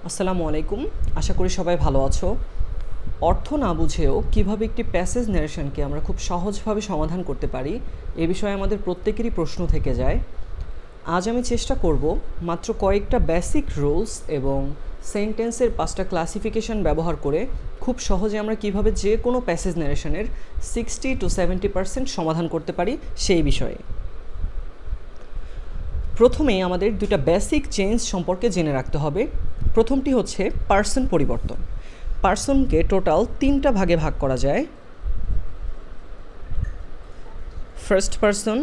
আসসালামু আলাইকুম। আশা করি সবাই ভালো আছো। অর্থ না বুঝেও কিভাবে একটি প্যাসেজ ন্যারেশনকে আমরা খুব সহজভাবে সমাধান করতে পারি এ বিষয়ে আমাদের প্রত্যেকেরই প্রশ্ন থেকে যায়। আজ আমি চেষ্টা করব মাত্র কয়েকটা বেসিক রুলস এবং সেন্টেন্সের 5টা ক্লাসিফিকেশন ব্যবহার করে খুব সহজে আমরা কিভাবে যে কোনো প্যাসেজ ন্যারেশনের 60 to 70% সমাধান করতে পারি সেই বিষয়ে। প্রথমেই আমাদের দুইটা বেসিক চেঞ্জ সম্পর্কে জেনে রাখতে হবে। প্রথমটি হচ্ছে পার্সন পরিবর্তন। পার্সনকে টোটাল 3টা ভাগে ভাগ করা যায়: ফার্স্ট পার্সন,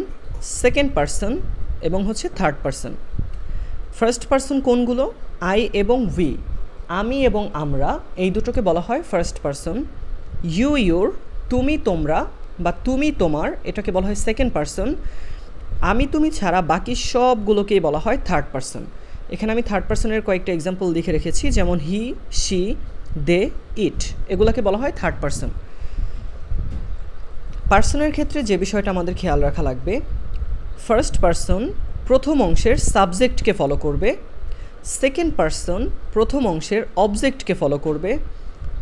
সেকেন্ড পার্সন এবং হচ্ছে থার্ড পার্সন। ফার্স্ট পার্সন কোনগুলো? আই এবং উই, আমি এবং আমরা, এই দুটোকে বলা হয় ফার্স্ট পার্সন। ইউ ইউর, তুমি তোমরা বা তুমি তোমার, এটাকে বলা হয় সেকেন্ড পার্সন। আমি তুমি ছাড়া বাকি সবগুলোকেই বলা হয় থার্ড পার্সন। এখানে আমি থার্ড পার্সনের কয়েকটা এক্সাম্পল লিখে রেখেছি, যেমন হি, শি, দে, ইট, এগুলোকে বলা হয় থার্ড পার্সন। পার্সনের ক্ষেত্রে যে বিষয়টা আমাদের খেয়াল রাখা লাগবে, ফার্স্ট পার্সন প্রথম অংশের সাবজেক্টকে ফলো করবে, সেকেন্ড পার্সন প্রথম অংশের অবজেক্টকে ফলো করবে,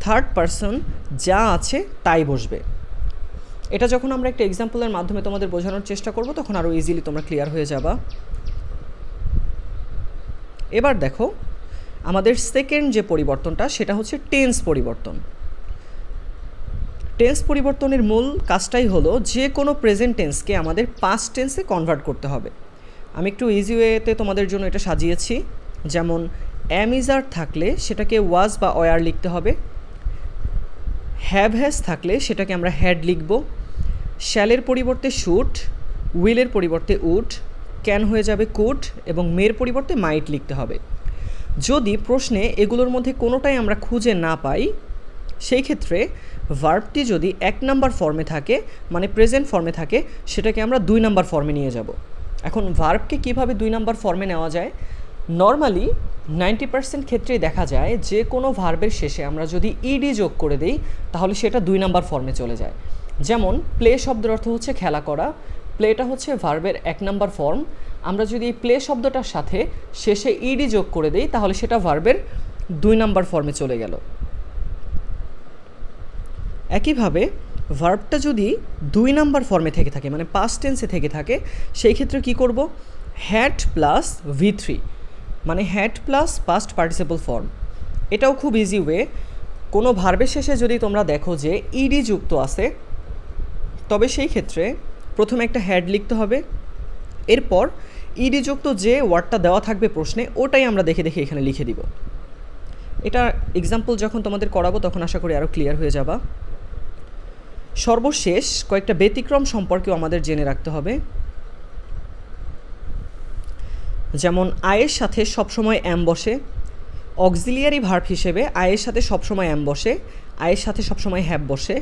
থার্ড পার্সন যা আছে তাই বসবে। এটা যখন আমরা একটা এক্সাম্পলের মাধ্যমে তোমাদের বোঝানোর চেষ্টা করব তখন আরও ইজিলি তোমরা ক্লিয়ার হয়ে যাবা। এবার দেখো, আমাদের সেকেন্ড যে পরিবর্তনটা সেটা হচ্ছে টেন্স পরিবর্তন। টেন্স পরিবর্তনের মূল কাজটাই হলো যে কোনো প্রেজেন্ট টেন্সকে আমাদের পাস্ট টেন্সে কনভার্ট করতে হবে। আমি একটু ইজি ওয়েতে তোমাদের জন্য এটা সাজিয়েছি। যেমন অ্যাম ইজ আর থাকলে সেটাকে ওয়াজ বা ওয়ার লিখতে হবে, হ্যাভ হ্যাজ থাকলে সেটাকে আমরা হ্যাড লিখব, শ্যালের পরিবর্তে শুড, উইলের পরিবর্তে উড, ক্যান হয়ে যাবে কুড এবং মের পরিবর্তে মাইট লিখতে হবে। যদি প্রশ্নে এগুলোর মধ্যে কোনোটাই আমরা খুঁজে না পাই, সেই ক্ষেত্রে ভার্বটি যদি 1 নাম্বার ফর্মে থাকে, মানে প্রেজেন্ট ফর্মে থাকে, সেটাকে আমরা 2 নাম্বার ফর্মে নিয়ে যাব। এখন ভার্বকে কিভাবে 2 নাম্বার ফর্মে নেওয়া যায়? নর্মালি 90% ক্ষেত্রেই দেখা যায় যে কোনো ভার্বের শেষে আমরা যদি ইডি যোগ করে দিই তাহলে সেটা 2 নাম্বার ফর্মে চলে যায়। যেমন প্লে শব্দের অর্থ হচ্ছে খেলা করা, প্লেটা হচ্ছে ভার্বের 1 নাম্বার ফর্ম। আমরা যদি এই প্লে শব্দটার সাথে শেষে ইডি যোগ করে দিই তাহলে সেটা ভার্বের 2 নাম্বার ফর্মে চলে গেল। একইভাবে ভার্বটা যদি 2 নাম্বার ফর্মে থেকে থাকে, মানে পাস্ট টেন্সে থেকে থাকে, সেই ক্ষেত্রে কি করব? হ্যাড প্লাস V3, মানে had plus past participle form. এটাও খুব ইজি ওয়ে। কোনো ভার্বের শেষে যদি তোমরা দেখো যে ইডি যুক্ত আছে, তবে সেই ক্ষেত্রে প্রথমে একটা হ্যাড লিখতে হবে, এরপর ইডি যুক্ত যে ওয়ার্ডটা দেওয়া থাকবে প্রশ্নে ওটাই আমরা দেখে দেখে এখানে লিখে দিব। এটা এক্সাম্পল যখন তোমাদের করাবো তখন আশা করি আরও ক্লিয়ার হয়ে যাবা। সর্বশেষ কয়েকটা ব্যতিক্রম সম্পর্কেও আমাদের জেনে রাখতে হবে। যেমন আয়ের সাথে সবসময় অ্যাম বসে, অক্সিলিয়ারি ভার্ব হিসেবে আয়ের সাথে সবসময় অ্যাম বসে, আয়ের সাথে সবসময় হ্যাভ বসে,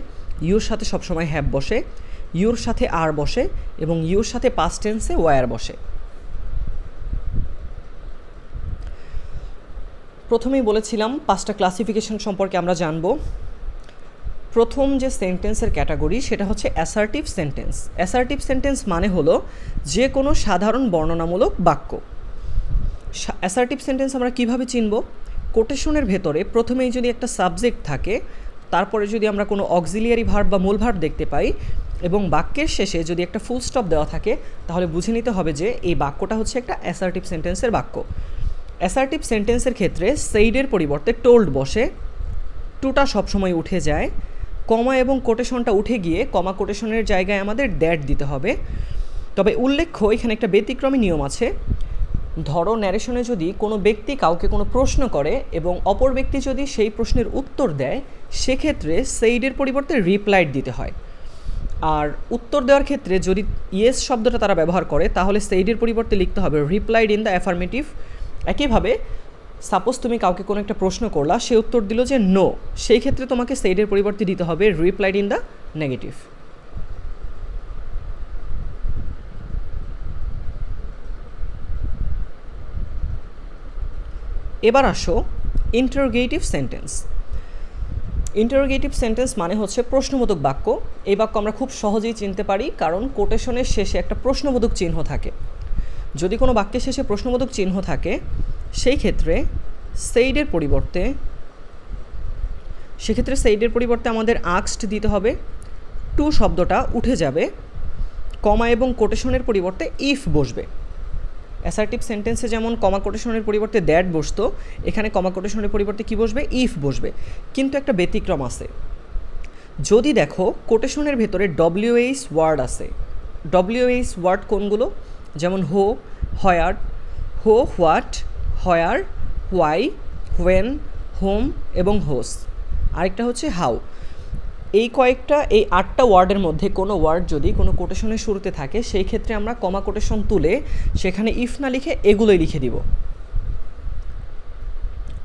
ইউর সাথে সবসময় হ্যাভ বসে, ইউর সাথে আর বসে এবং ইউর সাথে পাস্ট টেন্সে ওয়ার বসে। প্রথমেই বলেছিলাম 5টা ক্লাসিফিকেশন সম্পর্কে আমরা জানব। প্রথম যে সেন্টেন্সের ক্যাটাগরি সেটা হচ্ছে অ্যাসার্টিভ সেন্টেন্স। অ্যাসার্টিভ সেন্টেন্স মানে হলো যে কোনো সাধারণ বর্ণনামূলক বাক্য। অ্যাসার্টিভ সেন্টেন্স আমরা কিভাবে চিনব? কোটেশনের ভেতরে প্রথমেই যদি একটা সাবজেক্ট থাকে, তারপরে যদি আমরা কোনো অক্সিলিয়ারি ভার্ব বা মূল ভার্ব দেখতে পাই এবং বাক্যের শেষে যদি একটা ফুল স্টপ দেওয়া থাকে, তাহলে বুঝে নিতে হবে যে এই বাক্যটা হচ্ছে একটা অ্যাসার্টিভ সেন্টেন্সের বাক্য। অ্যাসার্টিভ সেন্টেন্সের ক্ষেত্রে সেইডের পরিবর্তে টোল্ড বসে, টুটা সবসময় উঠে যায়, কমা এবং কোটেশনটা উঠে গিয়ে কমা কোটেশনের জায়গায় আমাদের দ্যাট দিতে হবে। তবে উল্লেখ্য এখানে একটা ব্যতিক্রমী নিয়ম আছে। ধরো ন্যারেশনে যদি কোনো ব্যক্তি কাউকে কোনো প্রশ্ন করে এবং অপর ব্যক্তি যদি সেই প্রশ্নের উত্তর দেয়, সেক্ষেত্রে সেইডের পরিবর্তে রিপ্লাইড দিতে হয়। আর উত্তর দেওয়ার ক্ষেত্রে যদি ইয়েস শব্দটা তারা ব্যবহার করে তাহলে সেইডের পরিবর্তে লিখতে হবে রিপ্লাইড ইন দ্য অ্যাফার্মেটিভ। একইভাবে সাপোজ তুমি কাউকে কোনো একটা প্রশ্ন করলা, সে উত্তর দিল যে নো, সেই ক্ষেত্রে তোমাকে সেইডের পরিবর্তে দিতে হবে রিপ্লাইড ইন দ্য নেগেটিভ। এবার আসো ইন্টারোগেটিভ সেন্টেন্স। ইন্টারোগেটিভ সেন্টেন্স মানে হচ্ছে প্রশ্নবোধক বাক্য। এই বাক্য আমরা খুব সহজেই চিনতে পারি কারণ কোটেশনের শেষে একটা প্রশ্নবোধক চিহ্ন থাকে। যদি কোনো বাক্যের শেষে প্রশ্নবোধক চিহ্ন থাকে, সেই ক্ষেত্রে সেইডের পরিবর্তে, সেক্ষেত্রে সেইডের পরিবর্তে আমাদের আস্কড দিতে হবে, টু শব্দটা উঠে যাবে, কমা এবং কোটেশনের পরিবর্তে ইফ বসবে। অ্যাসার্টিভ সেন্টেন্সে যেমন কমা কোটেশনের পরিবর্তে দ্যাট বসতো, এখানে কমা কোটেশনের পরিবর্তে কি বসবে? ইফ বসবে। কিন্তু একটা ব্যতিক্রম আছে, যদি দেখো কোটেশনের ভেতরে ডব্লিউএইচ ওয়ার্ড আছে। ডব্লিউএইচ ওয়ার্ড কোনগুলো? যেমন হো, হোয়ার, হো, what, where, why, when, home এবং হোস। আরেকটা হচ্ছে হাউ। এই কয়েকটা, এই 8টা ওয়ার্ডের মধ্যে কোনো ওয়ার্ড যদি কোনো কোটেশনের শুরুতে থাকে, সেই ক্ষেত্রে আমরা কমা কোটেশন তুলে সেখানে ইফ না লিখে এগুলোই লিখে দিব।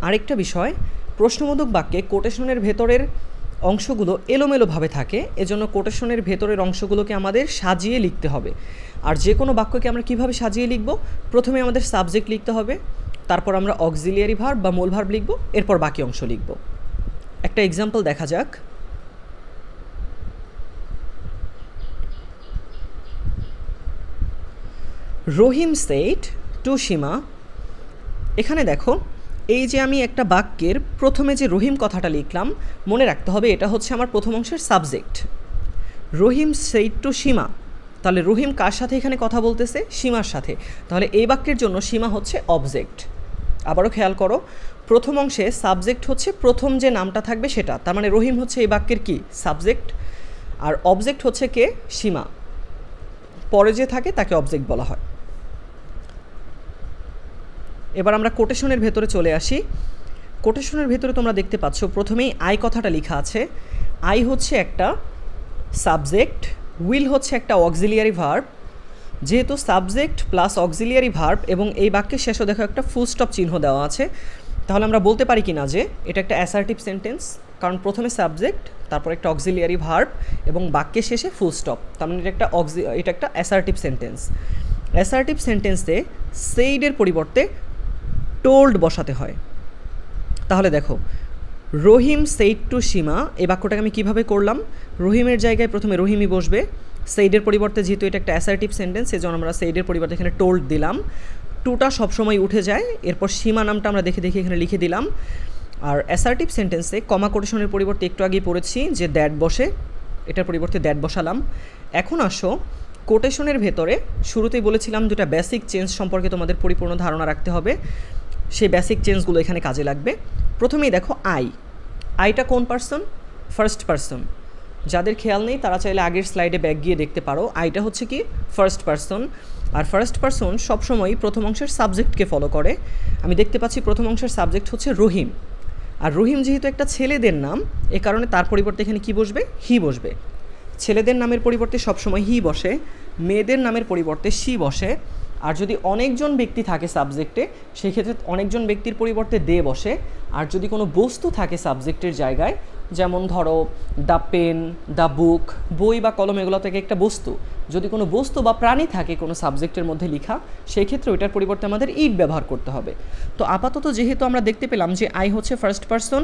আরেকটা বিষয়, প্রশ্নবোধক বাক্যে কোটেশনের ভেতরের অংশগুলো এলোমেলোভাবে থাকে, এজন্য কোটেশনের ভেতরের অংশগুলোকে আমাদের সাজিয়ে লিখতে হবে। আর যে কোনো বাক্যকে আমরা কিভাবে সাজিয়ে লিখব? প্রথমে আমাদের সাবজেক্ট লিখতে হবে, তারপর আমরা অক্সিলিয়ারি ভার্ব বা মূল ভার্ব লিখব, এরপর বাকি অংশ লিখব। একটা এক্সাম্পল দেখা যাক। রহিম সেড টু সীমা। এখানে দেখো, এই যে আমি একটা বাক্যের প্রথমে যে রহিম কথাটা লিখলাম, মনে রাখতে হবে এটা হচ্ছে আমার প্রথম অংশের সাবজেক্ট। রহিম সেড টু সীমা, তাহলে রহিম কার সাথে এখানে কথা বলতেছে? সীমার সাথে। তাহলে এই বাক্যের জন্য সীমা হচ্ছে অবজেক্ট। আবারও খেয়াল করো, প্রথম অংশে সাবজেক্ট হচ্ছে প্রথম যে নামটা থাকবে সেটা, তার মানে রহিম হচ্ছে এই বাক্যের কি? সাবজেক্ট। আর অবজেক্ট হচ্ছে কে? সীমা। পরে যে থাকে তাকে অবজেক্ট বলা হয়। এবার আমরা কোটেশনের ভেতরে চলে আসি। কোটেশনের ভেতরে তোমরা দেখতে পাচ্ছ প্রথমেই আই কথাটা লেখা আছে। আই হচ্ছে একটা সাবজেক্ট, উইল হচ্ছে একটা অক্সিলিয়ারি ভার্ব। যেহেতু সাবজেক্ট প্লাস অক্সিলিয়ারি ভার্ব এবং এই বাক্যের শেষে দেখো একটা ফুল স্টপ চিহ্ন দেওয়া আছে, তাহলে আমরা বলতে পারি কি না যে এটা একটা অ্যাসার্টিভ সেন্টেন্স? কারণ প্রথমে সাবজেক্ট, তারপর একটা অক্সিলিয়ারি ভার্ব এবং বাক্যের শেষে ফুল স্টপ, তার মানে এটা একটা অ্যাসার্টিভ সেন্টেন্স। অ্যাসার্টিভ সেন্টেন্সে সেইডের পরিবর্তে টোল্ড বসাতে হয়। তাহলে দেখো, রহিম সেইড টু সীমা, এই বাক্যটাকে আমি কীভাবে করলাম? রহিমের জায়গায় প্রথমে রহিমই বসবে, সেইডের পরিবর্তে যেহেতু এটা একটা অ্যাসার্টিভ সেন্টেন্স, সেজন্য আমরা সেইডের পরিবর্তে এখানে টোল্ড দিলাম। টুটা সবসময় উঠে যায়, এরপর সীমা নামটা আমরা দেখে দেখে এখানে লিখে দিলাম। আর অ্যাসার্টিভ সেন্টেন্সে কমা কোটেশনের পরিবর্তে একটু আগেই পড়েছি যে দ্যাট বসে, এটার পরিবর্তে দ্যাট বসালাম। এখন আসো কোটেশনের ভেতরে, শুরুতেই বলেছিলাম দুটা বেসিক চেঞ্জ সম্পর্কে তোমাদের পরিপূর্ণ ধারণা রাখতে হবে, সেই বেসিক চেঞ্জগুলো এখানে কাজে লাগবে। প্রথমেই দেখো আইটা কোন পার্সন? First person. যাদের খেয়াল নেই তারা চাইলে আগের স্লাইডে ব্যাক গিয়ে দেখতে পারো। আইটা হচ্ছে কি? First person. আর ফার্স্ট পার্সন সবসময়ই প্রথম অংশের সাবজেক্টকে ফলো করে। আমি দেখতে পাচ্ছি প্রথম অংশের সাবজেক্ট হচ্ছে রহিম, আর রহিম যেহেতু একটা ছেলেদের নাম, এ কারণে তার পরিবর্তে এখানে কি বসবে? হি বসবে। ছেলেদের নামের পরিবর্তে সবসময় হি বসে, মেয়েদের নামের পরিবর্তে সি বসে। আর যদি অনেকজন ব্যক্তি থাকে সাবজেক্টে, সেক্ষেত্রে অনেকজন ব্যক্তির পরিবর্তে দে বসে। আর যদি কোনো বস্তু থাকে সাবজেক্টের জায়গায়, যেমন ধরো দ্য পেন, দ্য বুক, বই বা কলম, এগুলো থেকে একটা বস্তু, যদি কোনো বস্তু বা প্রাণী থাকে কোনো সাবজেক্টের মধ্যে লেখা, সেই ক্ষেত্রে ওইটার পরিবর্তে আমাদের ইট ব্যবহার করতে হবে। তো আপাতত যেহেতু আমরা দেখতে পেলাম যে আই হচ্ছে ফার্স্ট পার্সন,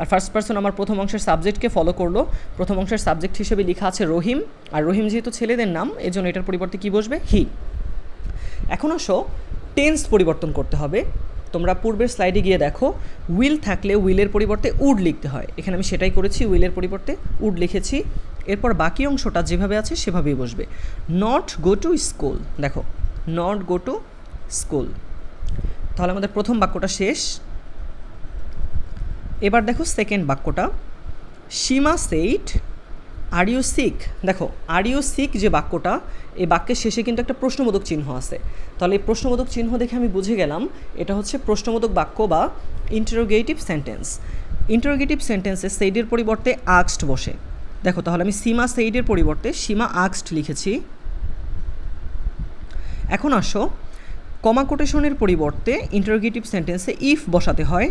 আর ফার্স্ট পার্সন আমার প্রথম অংশের সাবজেক্টকে ফলো করলো, প্রথম অংশের সাবজেক্ট হিসেবে লেখা আছে রহিম, আর রহিম যেহেতু ছেলেদের নাম, এজন্য এটার পরিবর্তে কি বসবে? হি। এখন আসো টেন্স পরিবর্তন করতে হবে। তোমরা পূর্বের স্লাইডে গিয়ে দেখো, উইল থাকলে উইলের পরিবর্তে উড লিখতে হয়। এখানে আমি সেটাই করেছি, উইলের পরিবর্তে উড লিখেছি। এরপর বাকি অংশটা যেভাবে আছে সেভাবেই বসবে। নট গো টু স্কুল, দেখো নট গো টু স্কুল। তাহলে আমাদের প্রথম বাক্যটা শেষ। এবার দেখো সেকেন্ড বাক্যটা, সীমা সেইড আর ইউ সিক। দেখো আর ইউ সিক যে বাক্যটা, এই বাক্যের শেষে কিন্তু একটা প্রশ্নবোধক চিহ্ন আছে। তাহলে এই প্রশ্নবোধক চিহ্ন দেখে আমি বুঝে গেলাম এটা হচ্ছে প্রশ্নবোধক বাক্য বা ইন্টারোগেটিভ সেন্টেন্স। ইন্টারোগেটিভ সেন্টেন্সে সেইডের পরিবর্তে আস্কড বসে। দেখো তাহলে আমি সীমা সেইডের পরিবর্তে সীমা আস্কড লিখেছি। এখন আসো, কমা কোটেশনের পরিবর্তে ইন্টারোগেটিভ সেন্টেন্সে ইফ বসাতে হয়,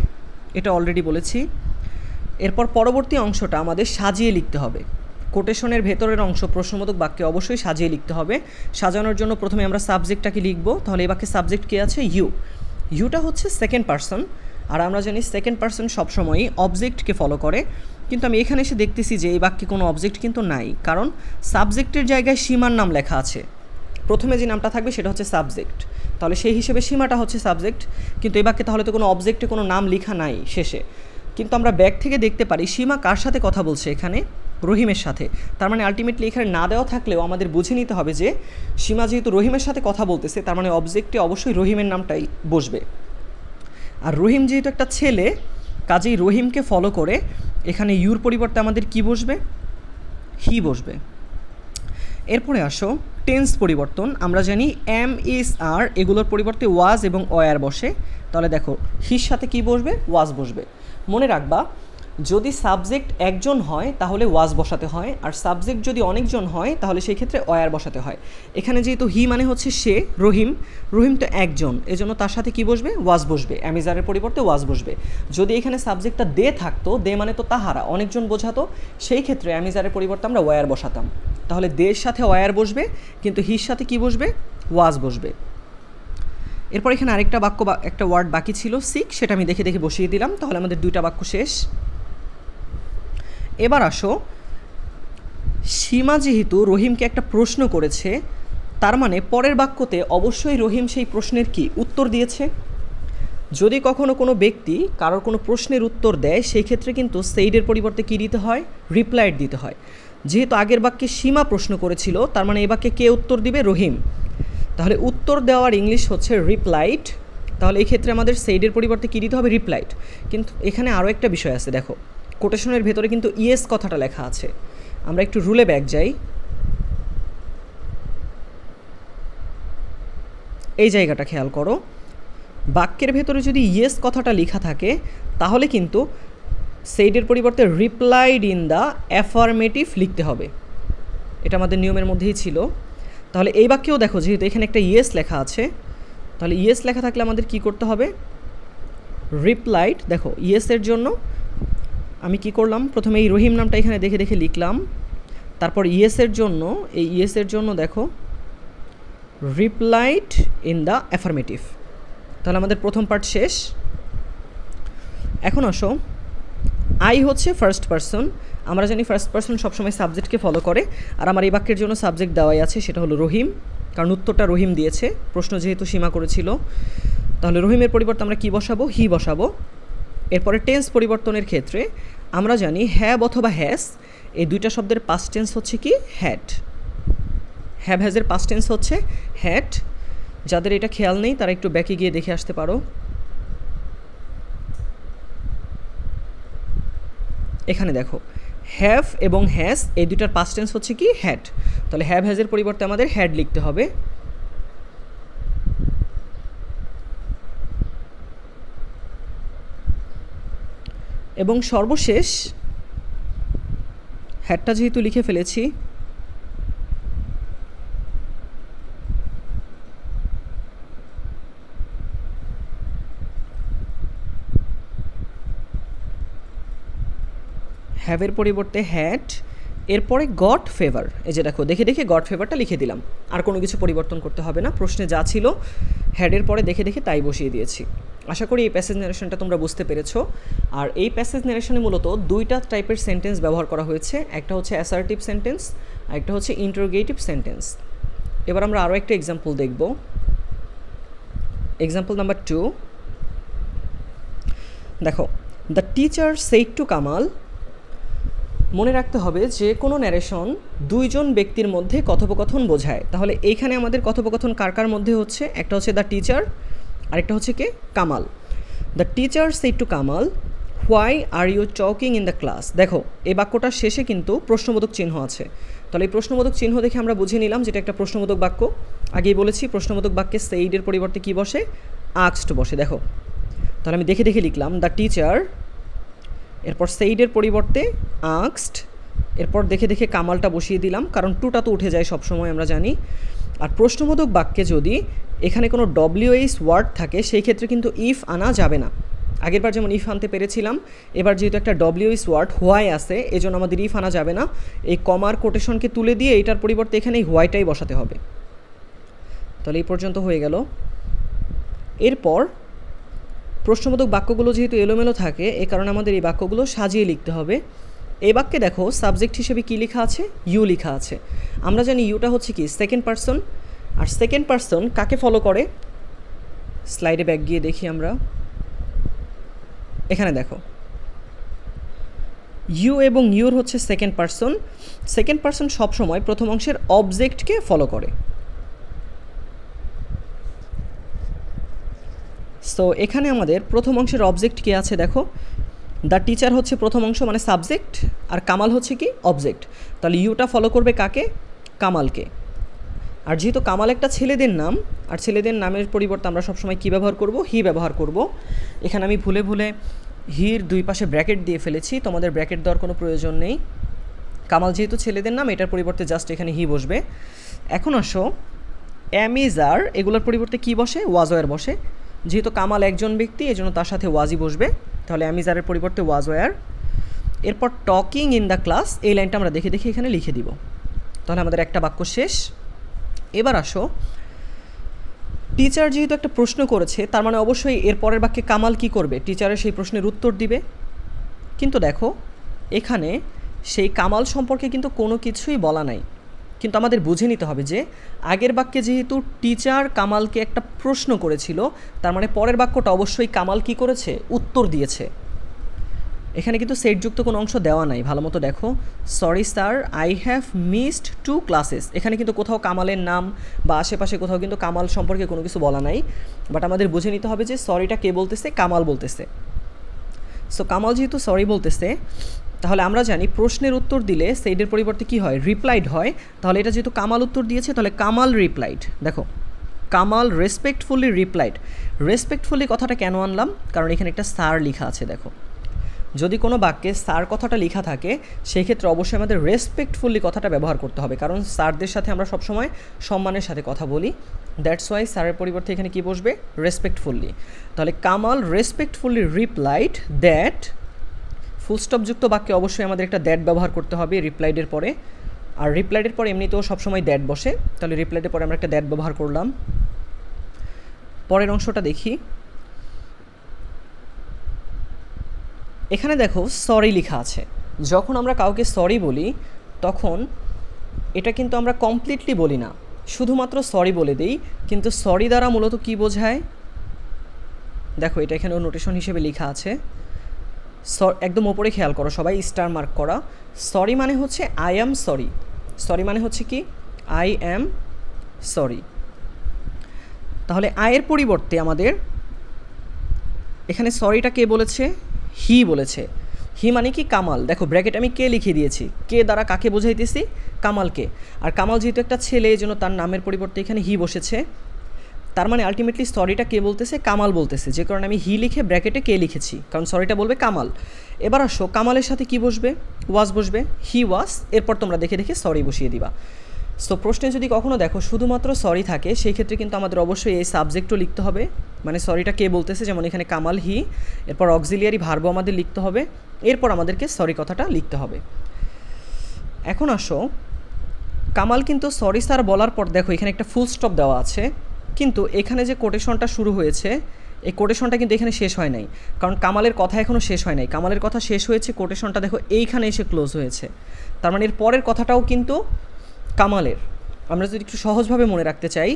এটা অলরেডি বলেছি। এরপর পরবর্তী অংশটা আমাদের সাজিয়ে লিখতে হবে। কোটেশনের ভেতরের অংশ প্রশ্নবোধক বাক্যে অবশ্যই সাজিয়ে লিখতে হবে। সাজানোর জন্য প্রথমে আমরা সাবজেক্টটাকে লিখব। তাহলে এই বাক্যে সাবজেক্ট কে আছে? ইউ। ইউটা হচ্ছে সেকেন্ড পার্সন, আর আমরা জানি সেকেন্ড পার্সন সবসময়ই অবজেক্টকে ফলো করে। কিন্তু আমি এখানে এসে দেখতেছি যে এই বাক্যে কোনো অবজেক্ট কিন্তু নাই, কারণ সাবজেক্টের জায়গায় সীমার নাম লেখা আছে। প্রথমে যে নামটা থাকবে সেটা হচ্ছে সাবজেক্ট, তাহলে সেই হিসেবে সীমাটা হচ্ছে সাবজেক্ট, কিন্তু এই বাক্যে তাহলে তো কোনো অবজেক্টে কোনো নাম লেখা নাই শেষে। কিন্তু আমরা ব্যাক থেকে দেখতে পারি সীমা কার সাথে কথা বলছে, এখানে রহিমের সাথে। তার মানে আলটিমেটলি এখানে না দেওয়া থাকলেও আমাদের বুঝে নিতে হবে যে সীমা যেহেতু রহিমের সাথে কথা বলতেছে, তার মানে অবজেক্টে অবশ্যই রহিমের নামটাই বসবে। আর রহিম যেহেতু একটা ছেলে, কাজেই রহিমকে ফলো করে এখানে ইউর পরিবর্তে আমাদের কি বসবে, হি বসবে। এরপরে আসো টেন্স পরিবর্তন। আমরা জানি এম, ইজ, আর এগুলোর পরিবর্তে ওয়াজ এবং ওয়ার বসে। তাহলে দেখো হির সাথে কি বসবে, ওয়াজ বসবে। মনে রাখবা যদি সাবজেক্ট একজন হয় তাহলে ওয়াজ বসাতে হয়, আর সাবজেক্ট যদি অনেকজন হয় তাহলে সেই ক্ষেত্রে ওয়ার বসাতে হয়। এখানে যেহেতু হি মানে হচ্ছে সে, রহিম, রহিম তো একজন, এজন্য তার সাথে কি বসবে, ওয়াজ বসবে। অ্যামিজারের পরিবর্তে ওয়াজ বসবে। যদি এখানে সাবজেক্টটা দে থাকতো, দে মানে তো তাহারা, অনেকজন বোঝাতো, সেই ক্ষেত্রে অ্যামিজারের পরিবর্তে আমরা ওয়ার বসাতাম। তাহলে দের সাথে ওয়ার বসবে, কিন্তু হির সাথে কি বসবে, ওয়াজ বসবে। এরপর এখানে আরেকটা বাক্য, একটা ওয়ার্ড বাকি ছিল সিক, সেটা আমি দেখে দেখে বসিয়ে দিলাম। তাহলে আমাদের দুইটা বাক্য শেষ। এবার আসো সীমা যেহেতু রহিমকে একটা প্রশ্ন করেছে, তার মানে পরের বাক্যতে অবশ্যই রহিম সেই প্রশ্নের কি উত্তর দিয়েছে। যদি কখনো কোনো ব্যক্তি কারোর কোনো প্রশ্নের উত্তর দেয়, সেই ক্ষেত্রে কিন্তু সেইডের পরিবর্তে কী দিতে হয়, রিপ্লাইড দিতে হয়। যেহেতু আগের বাক্যে সীমা প্রশ্ন করেছিল, তার মানে এই বাক্যে কে উত্তর দিবে, রহিম। তাহলে উত্তর দেওয়ার ইংলিশ হচ্ছে রিপ্লাইড। তাহলে এই ক্ষেত্রে আমাদের সেইডের পরিবর্তে কী দিতে হবে, রিপ্লাইড। কিন্তু এখানে আরও একটা বিষয় আছে, দেখো কোটেশনের ভেতরে কিন্তু ইয়েস কথাটা লেখা আছে। আমরা একটু রুলে ব্যাক যাই, এই জায়গাটা খেয়াল করো। বাক্যের ভেতরে যদি ইয়েস কথাটা লেখা থাকে, তাহলে কিন্তু সেইডের পরিবর্তে রিপ্লাইড ইন দ্য অ্যাফার্মেটিভ লিখতে হবে। এটা আমাদের নিয়মের মধ্যেই ছিল। তাহলে এই বাক্যেও দেখো যেহেতু এখানে একটা ইয়েস লেখা আছে, তাহলে ইয়েস লেখা থাকলে আমাদের কি করতে হবে, রিপ্লাইড। দেখো ইয়েসের জন্য আমি কি করলাম, প্রথমে এই রহিম নামটা এখানে দেখে দেখে লিখলাম। তারপর ইয়েসের জন্য, এই ইয়েসের জন্য দেখো রিপ্লাইড ইন দ্য অ্যাফার্মেটিভ। তাহলে আমাদের প্রথম পার্ট শেষ। এখন আসো আই হচ্ছে ফার্স্ট পারসন। আমরা জানি ফার্স্ট পারসন সবসময় সাবজেক্টকে ফলো করে, আর আমার এই বাক্যের জন্য সাবজেক্ট দেওয়াই আছে, সেটা হলো রহিম, কারণ উত্তরটা রহিম দিয়েছে, প্রশ্ন যেহেতু সীমা করেছিল। তাহলে রহিমের পরিবর্তে আমরা কি বসাবো, হি বসাবো। এরপরে টেন্স পরিবর্তনের ক্ষেত্রে আমরা জানি হ্যাভ অথবা হ্যাজ, এই দুইটা শব্দের পাস্ট টেন্স হচ্ছে কি, হ্যাড। হ্যাভ হ্যাজের পাস্ট টেন্স হচ্ছে হ্যাড। যাদের এটা খেয়াল নেই তারা একটু ব্যাকে গিয়ে দেখে আসতে পারো। এখানে দেখো হ্যাভ এবং হ্যাজ এই দুইটার পাস্ট টেন্স হচ্ছে কি, হ্যাড। তাহলে হ্যাভ হ্যাজের পরিবর্তে আমাদের হ্যাড লিখতে হবে। এবং সর্বশেষ হ্যাডটা যেহেতু লিখে ফেলেছি, হ্যাভের পরিবর্তে হ্যাড, এরপরে গট ফেভার। এই যে দেখো দেখে দেখে গট ফেভারটা লিখে দিলাম, আর কোনো কিছু পরিবর্তন করতে হবে না। প্রশ্নে যা ছিল হ্যাডের পরে দেখে দেখে তাই বসিয়ে দিয়েছি। আশা করি এই প্যাসেজ নারেশনটা তোমরা বুঝতে পেরেছো। আর এই প্যাসেজ নারেশনে মূলত দুইটা টাইপের সেন্টেন্স ব্যবহার করা হয়েছে, একটা হচ্ছে অ্যাসার্টিভ সেন্টেন্স, আর একটা হচ্ছে ইন্টারোগেটিভ সেন্টেন্স। এবার আমরা আরও একটা এক্সাম্পল দেখব। এক্সাম্পল নাম্বার 2, দেখো the teacher said to Kamal. মনে রাখতে হবে যে কোনো ন্যারেশন দুইজন ব্যক্তির মধ্যে কথোপকথন বোঝায়। তাহলে এইখানে আমাদের কথোপকথন কার কার মধ্যে হচ্ছে, একটা হচ্ছে দ্য টিচার, আরেকটা হচ্ছে কে, Kamal. The teacher said to Kamal why are you talking in the class. দেখো এই বাক্যটার শেষে কিন্তু প্রশ্নবোধক চিহ্ন আছে। তাহলে এই প্রশ্নবোধক চিহ্ন দেখে আমরা বুঝে নিলাম যেটা একটা প্রশ্নবোধক বাক্য। আগেই বলেছি প্রশ্নবোধক বাক্যে সেইডের পরিবর্তে কি বসে, আস্কড বসে। দেখো তাহলে আমি দেখে দেখে লিখলাম দ্য টিচার, এরপর সেইডের পরিবর্তে আস্কড, এরপর দেখে দেখে কামালটা বসিয়ে দিলাম, কারণ টুটা তো উঠে যায় সবসময় আমরা জানি। আর প্রশ্নবোধক বাক্যে যদি এখানে কোনো ডব্লিউএইচ ওয়ার্ড থাকে, সেই ক্ষেত্রে কিন্তু ইফ আনা যাবে না। আগেরবার যেমন ইফ আনতে পেরেছিলাম, এবার যেহেতু একটা ডব্লিউএইচ ওয়ার্ড হোয়াই আছে, এজন্য আমাদের ইফ আনা যাবে না। এই কমার কোটেশনকে তুলে দিয়ে এটার পরিবর্তে এখানে এই হোয়াইটাই বসাতে হবে। তাহলে এই পর্যন্ত হয়ে গেল। এরপর প্রশ্নবোধক বাক্যগুলো যেহেতু এলোমেলো থাকে, এ কারণে আমাদের এই বাক্যগুলো সাজিয়ে লিখতে হবে। এই বাক্যে দেখো সাবজেক্ট হিসেবে কি লেখা আছে, ইউ লেখা আছে। আমরা জানি ইউটা হচ্ছে কি সেকেন্ড পারসন, আর সেকেন্ড পারসন কাকে ফলো করে, স্লাইডে ব্যাক গিয়ে দেখি আমরা, এখানে দেখো ইউ এবং ইউর হচ্ছে সেকেন্ড পারসন। সেকেন্ড পারসন সবসময় প্রথম অংশের অবজেক্টকে ফলো করে। সো এখানে আমাদের প্রথম অংশের অবজেক্ট কী আছে দেখো, দ্য টিচার হচ্ছে প্রথম অংশ মানে সাবজেক্ট, আর কামাল হচ্ছে কি অবজেক্ট। তাহলে ইউটা ফলো করবে কাকে? কামালকে। আর যেহেতু কামাল একটা ছেলেদের নাম, আর ছেলেদের নামের পরিবর্তে আমরা সবসময় কী ব্যবহার করব? হি ব্যবহার করব। এখানে আমি ভুলে ভুলে হির দুই পাশে ব্র্যাকেট দিয়ে ফেলেছি, তোমাদের ব্র্যাকেট দেওয়ার কোনো প্রয়োজন নেই। কামাল যেহেতু ছেলেদের নাম, এটার পরিবর্তে জাস্ট এখানে হি বসবে। এখন আসো এম ইজ আর, এগুলোর পরিবর্তে কি বসে? ওয়াজ ওয়ার বসে। যেহেতু কামাল একজন ব্যক্তি, এই জন্য তার সাথে ওয়াজই বসবে। তাহলে এম ইজ আরের পরিবর্তে ওয়াজ ওয়ার। এরপর টকিং ইন দ্য ক্লাস, এই লাইনটা আমরা দেখে দেখে এখানে লিখে দিব। তাহলে আমাদের একটা বাক্য শেষ। এবার আসো, টিচার যেহেতু একটা প্রশ্ন করেছে, তার মানে অবশ্যই এর পরের বাক্যে কামাল কি করবে? টিচারের সেই প্রশ্নের উত্তর দিবে। কিন্তু দেখো এখানে সেই কামাল সম্পর্কে কিন্তু কোনো কিছুই বলা নাই। কিন্তু আমাদের বুঝে নিতে হবে যে আগের বাক্যে যেহেতু টিচার কামালকে একটা প্রশ্ন করেছিল, তার মানে পরের বাক্যটা অবশ্যই কামাল কি করেছে? উত্তর দিয়েছে। এখানে কিন্তু সেটযুক্ত কোনো অংশ দেওয়া নাই। ভালো মতো দেখো, sorry sir I have missed 2 classes. এখানে কিন্তু কোথাও কামালের নাম বা আশেপাশে কোথাও কিন্তু কামাল সম্পর্কে কোনো কিছু বলা নাই। বাট আমাদের বুঝে নিতে হবে যে সরিটা কে বলতেছে? কামাল বলতেছে। সো কামাল যেহেতু সরি বলতেছে, তাহলে আমরা জানি প্রশ্নের উত্তর দিলে সেইডের পরিবর্তে কি হয়? রিপ্লাইড হয়। তাহলে এটা যেহেতু কামাল উত্তর দিয়েছে, তাহলে কামাল রিপ্লাইড। দেখো কামাল রেসপেক্টফুলি রিপ্লাইড। রেসপেক্টফুলি কথাটা কেন আনলাম? কারণ এখানে একটা স্যার লেখা আছে। দেখো যদি কোনো বাক্যে স্যার কথাটা লেখা থাকে, সেই ক্ষেত্রে অবশ্যই আমাদের রেসপেক্টফুলি কথাটা ব্যবহার করতে হবে, কারণ স্যারদের সাথে আমরা সবসময় সম্মানের সাথে কথা বলি। দ্যাটস ওয়াই স্যারের পরিবর্তে এখানে কি বসবে? রেসপেক্টফুলি। তাহলে কামাল রেসপেক্টফুলি রিপ্লাইড দ্যাট, ফুল স্টপযুক্ত বাক্যে অবশ্যই আমাদের একটা দ্যাট ব্যবহার করতে হবে রিপ্লাইডের পরে। আর রিপ্লাইডের পরে এমনিতেও সবসময় দ্যাট বসে, তাহলে রিপ্লাইডের পরে আমরা একটা দ্যাট ব্যবহার করলাম। পরের অংশটা দেখি। এখানে দেখো সরি লেখা আছে। যখন আমরা কাউকে সরি বলি, তখন এটা কিন্তু আমরা কমপ্লিটলি বলি না, শুধুমাত্র সরি বলে দিই। কিন্তু সরি দ্বারা মূলত কি বোঝায়? দেখো এটা এখানেও নোটেশন হিসেবে লেখা আছে, একদম ওপরে খেয়াল করো সবাই, স্টার মার্ক করা। সরি মানে হচ্ছে আই অ্যাম সরি। সরি মানে হচ্ছে কি? I am sorry. তাহলে আয়ের পরিবর্তে আমাদের এখানে সরিটা কে বলেছে? হি বলেছে। হি মানে কি? কামাল। দেখো ব্র্যাকেট আমি কে লিখে দিয়েছি, কে দ্বারা কাকে বোঝাইতেছি? কামালকে। আর কামাল যেহেতু একটা ছেলে, এই জন্য তার নামের পরিবর্তে এখানে হি বসেছে। তার মানে আলটিমেটলি সরিটা কে বলতেছে? কামাল বলতেছে, যে কারণে আমি হি লিখে ব্র্যাকেটে কে লিখেছি, কারণ সরিটা বলবে কামাল। এবার আসো কামালের সাথে কি বসবে? ওয়াজ বসবে, হি ওয়াজ। এরপর তোমরা দেখে দেখে সরি বসিয়ে দিবা। সো প্রশ্নে যদি কখনো দেখো শুধুমাত্র সরি থাকে, সেই ক্ষেত্রে কিন্তু আমাদের অবশ্যই এই সাবজেক্টও লিখতে হবে, মানে সরিটা কে বলতেছে, যেমন এখানে কামাল হি, এরপর অক্সিলিয়ারি ভার্বও আমাদের লিখতে হবে, এরপর আমাদেরকে সরি কথাটা লিখতে হবে। এখন আসো কামাল কিন্তু সরি স্যার বলার পর দেখো এখানে একটা ফুল স্টপ দেওয়া আছে, কিন্তু এখানে যে কোটেশনটা শুরু হয়েছে, এই কোটেশনটা কিন্তু এখানে শেষ হয় নাই, কারণ কামালের কথা এখনও শেষ হয় নাই। কামালের কথা শেষ হয়েছে, কোটেশনটা দেখো এইখানে এসে ক্লোজ হয়েছে। তার মানে এর পরের কথাটাও কিন্তু কামালের। আমরা যদি একটু সহজভাবে মনে রাখতে চাই,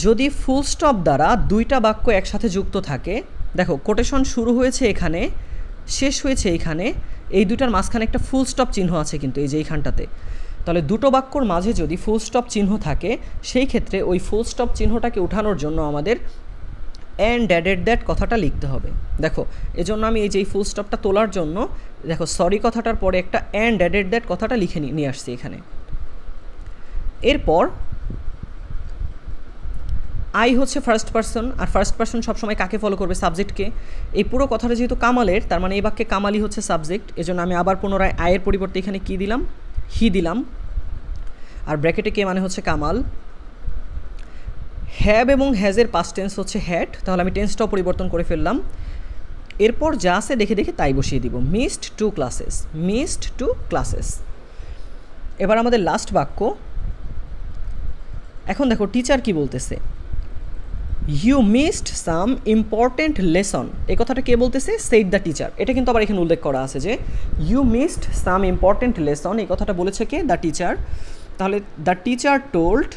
যদি ফুল স্টপ দ্বারা দুইটা বাক্য একসাথে যুক্ত থাকে, দেখো কোটেশন শুরু হয়েছে এখানে, শেষ হয়েছে এইখানে, এই দুটার মাঝখানে একটা ফুল স্টপ চিহ্ন আছে কিন্তু এই যে এইখানটাতে। তাহলে দুটো বাক্যর মাঝে যদি ফুল স্টপ চিহ্ন থাকে, সেই ক্ষেত্রে ওই ফুল স্টপ চিহ্নটাকে উঠানোর জন্য আমাদের অ্যান্ড অ্যাডেড দ্যাট কথাটা লিখতে হবে। দেখো এজন্য আমি এই যে ফুল স্টপটা তোলার জন্য দেখো সরি কথাটার পরে একটা অ্যান্ড অ্যাডেড দ্যাট কথাটা লিখে নিয়ে আসছি এখানে। এরপর আই হচ্ছে ফার্স্ট পারসন, আর ফার্স্ট পারসন সবসময় কাকে ফলো করবে? সাবজেক্টকে। এই পুরো কথাটা যেহেতু কামালের, তার মানে এই বাক্যে কামালই হচ্ছে সাবজেক্ট। এজন্য আমি আবার পুনরায় আয়ের পরিবর্তে এখানে কি দিলাম? হি দিলাম। আর ব্র্যাকেটে কে মানে হচ্ছে কামাল। হ্যাভ এবং হ্যাজের পাস্ট টেন্স হচ্ছে হ্যাড, তাহলে আমি টেন্সটাও পরিবর্তন করে ফেললাম। এরপর যা আছে দেখে দেখে তাই বসিয়ে দিব, মিসড 2 ক্লাসেস, মিসড 2 ক্লাসেস। এবার আমাদের লাস্ট বাক্য। এখন দেখো টিচার কি বলতেছে? You missed some important lesson. এই কথাটা কে বলতেছে? Said the teacher. এটা কিন্তু আবার এখানে উল্লেখ করা আছে যে you missed some important lesson, এই কথাটা বলেছে কে? The teacher. তাহলে দ্য টিচার টোল্ড,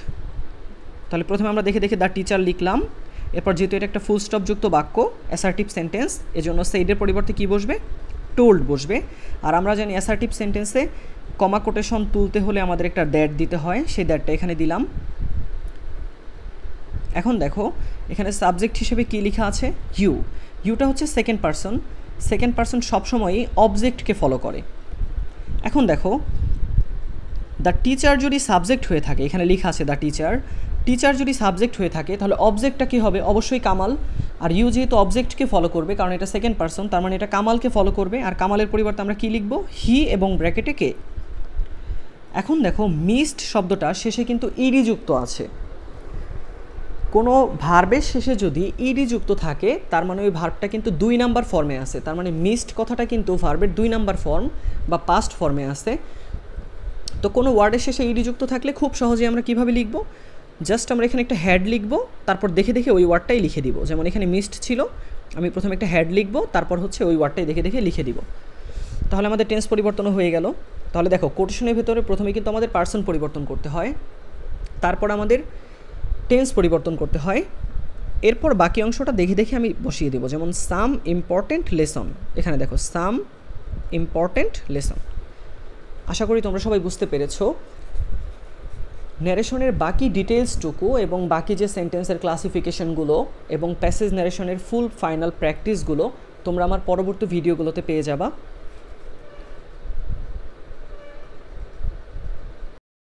তাহলে প্রথমে আমরা দেখে দেখে দ্য টিচার লিখলাম, এরপর যেহেতু এটা একটা ফুল স্টপ যুক্ত বাক্য অ্যাসার্টিভ সেন্টেন্স, এজন্য সেইডের পরিবর্তে কি বসবে, টোল্ড বসবে। আর আমরা জানি অ্যাসার্টিভ সেন্টেন্সে কমা কোটেশন তুলতে হলে আমাদের একটা দ্যাট দিতে হয়, সেই দ্যাটটা এখানে দিলাম। এখন দেখো এখানে সাবজেক্ট হিসেবে কী লেখা আছে, ইউ। ইউটা হচ্ছে সেকেন্ড পারসন। সেকেন্ড পারসন সবসময়ই অবজেক্টকে ফলো করে। এখন দেখো দ্য টিচার যদি সাবজেক্ট হয়ে থাকে, এখানে লেখা আছে দ্য টিচার, টিচার যদি সাবজেক্ট হয়ে থাকে তাহলে অবজেক্টটা কী হবে, অবশ্যই কামাল। আর ইউ যেহেতু অবজেক্টকে ফলো করবে কারণ এটা সেকেন্ড পারসন, তার মানে এটা কামালকে ফলো করবে। আর কামালের পরিবর্তে আমরা কী লিখব, হি এবং ব্র্যাকেটে কে। এখন দেখো মিসড শব্দটা শেষে কিন্তু ইডি যুক্ত আছে। কোনো ভার্বের শেষে যদি ইডি যুক্ত থাকে তার মানে ওই ভার্বটা কিন্তু 2 নাম্বার ফর্মে আছে। তার মানে মিসড কথাটা কিন্তু ভার্বের 2 নাম্বার ফর্ম বা পাস্ট ফর্মে আছে। তো কোনো ওয়ার্ডের শেষে ইডি যুক্ত থাকলে খুব সহজেই আমরা কীভাবে লিখব, জাস্ট আমরা এখানে একটা হ্যাড লিখব, তারপর দেখে দেখে ওই ওয়ার্ডটাই লিখে দিব। যেমন এখানে মিসড ছিল, আমি প্রথমে একটা হ্যাড লিখব, তারপর হচ্ছে ওই ওয়ার্ডটাই দেখে দেখে লিখে দিব। তাহলে আমাদের টেন্স পরিবর্তনও হয়ে গেল। তাহলে দেখো কোটেশনের ভেতরে প্রথমে কিন্তু আমাদের পার্সন পরিবর্তন করতে হয়, তারপর আমাদের টেন্স পরিবর্তন করতে হয়, এরপর বাকি অংশটা দেখে দেখে আমি বসিয়ে দেবো। যেমন সাম ইম্পর্টেন্ট লেসন, এখানে দেখো সাম ইম্পর্টেন্ট লেসন। আশা করি তোমরা সবাই বুঝতে পেরেছো। ন্যারেশনের বাকি ডিটেলসটুকু এবং বাকি যে সেন্টেন্সের ক্লাসিফিকেশনগুলো এবং প্যাসেজ ন্যারেশনের ফুল ফাইনাল প্র্যাকটিসগুলো তোমরা আমার পরবর্তী ভিডিওগুলোতে পেয়ে যাবা।